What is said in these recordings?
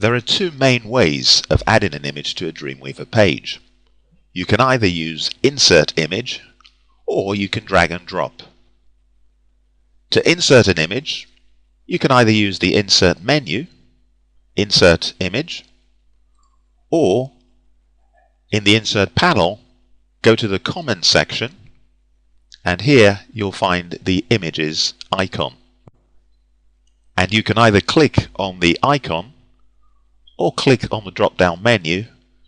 There are two main ways of adding an image to a Dreamweaver page. You can either use Insert Image, or you can drag and drop. To insert an image, you can either use the Insert menu, Insert Image, or in the Insert panel, go to the Comments section, and here you'll find the Images icon. And you can either click on the icon or click on the drop-down menu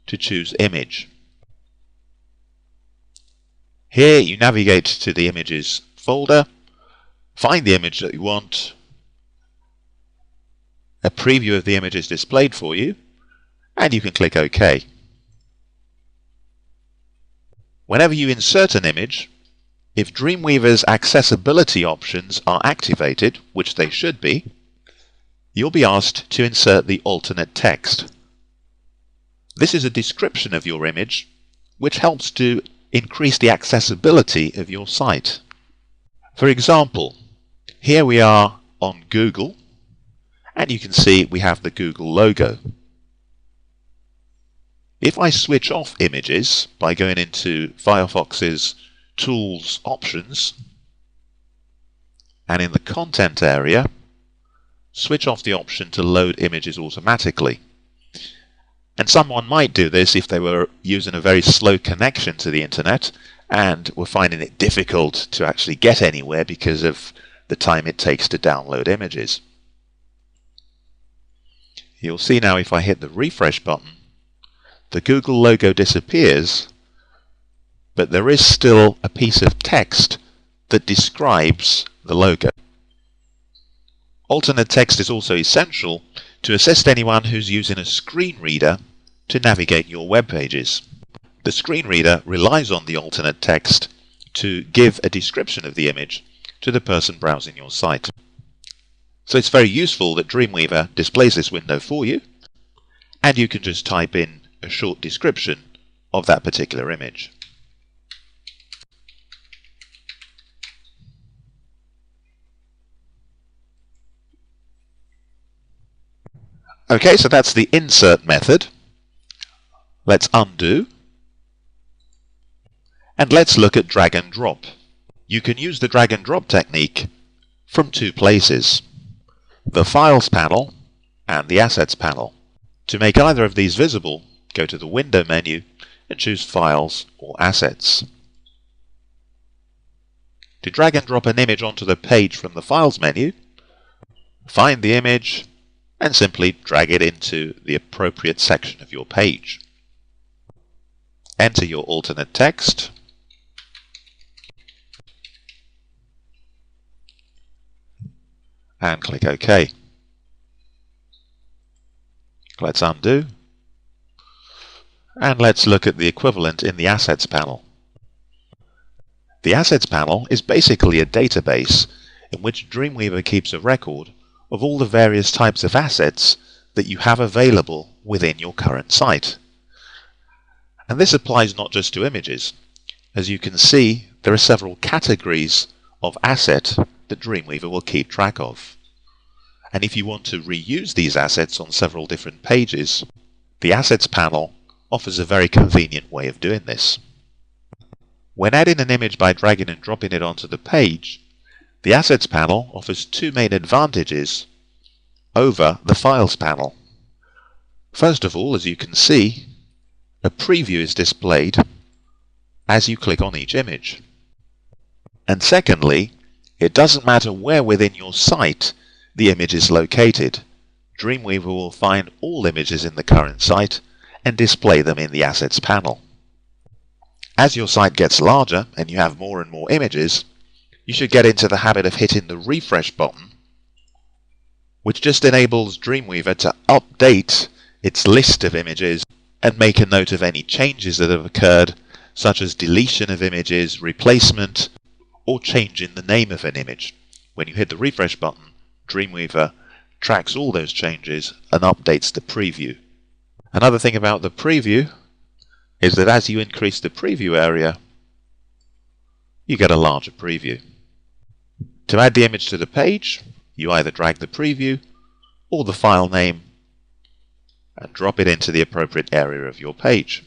to choose Image. Here you navigate to the Images folder, find the image that you want, a preview of the image is displayed for you, and you can click OK. Whenever you insert an image, if Dreamweaver's accessibility options are activated, which they should be, you'll be asked to insert the alternate text. This is a description of your image, which helps to increase the accessibility of your site. For example, here we are on Google, and you can see we have the Google logo. If I switch off images by going into Firefox's Tools Options, and in the Content area, switch off the option to load images automatically. And someone might do this if they were using a very slow connection to the internet and were finding it difficult to actually get anywhere because of the time it takes to download images. You'll see now if I hit the refresh button, the Google logo disappears, but there is still a piece of text that describes the logo. Alternate text is also essential to assist anyone who's using a screen reader to navigate your web pages. The screen reader relies on the alternate text to give a description of the image to the person browsing your site. So it's very useful that Dreamweaver displays this window for you, and you can just type in a short description of that particular image. Okay, so that's the insert method. Let's undo. And let's look at drag and drop. You can use the drag and drop technique from two places: the Files panel and the Assets panel. To make either of these visible, go to the Window menu and choose Files or Assets. To drag and drop an image onto the page from the Files menu, find the image and simply drag it into the appropriate section of your page. Enter your alternate text, and click OK. Let's undo, and let's look at the equivalent in the Assets panel. The Assets panel is basically a database in which Dreamweaver keeps a record of all the various types of assets that you have available within your current site. And this applies not just to images. As you can see, there are several categories of asset that Dreamweaver will keep track of. And if you want to reuse these assets on several different pages, the Assets panel offers a very convenient way of doing this. When adding an image by dragging and dropping it onto the page, the Assets panel offers two main advantages over the Files panel. First of all, as you can see, a preview is displayed as you click on each image. And secondly, it doesn't matter where within your site the image is located. Dreamweaver will find all images in the current site and display them in the Assets panel. As your site gets larger and you have more and more images, you should get into the habit of hitting the refresh button, which just enables Dreamweaver to update its list of images and make a note of any changes that have occurred, such as deletion of images, replacement, or change in the name of an image. When you hit the refresh button, Dreamweaver tracks all those changes and updates the preview. Another thing about the preview is that as you increase the preview area, you get a larger preview. To add the image to the page, you either drag the preview or the file name and drop it into the appropriate area of your page.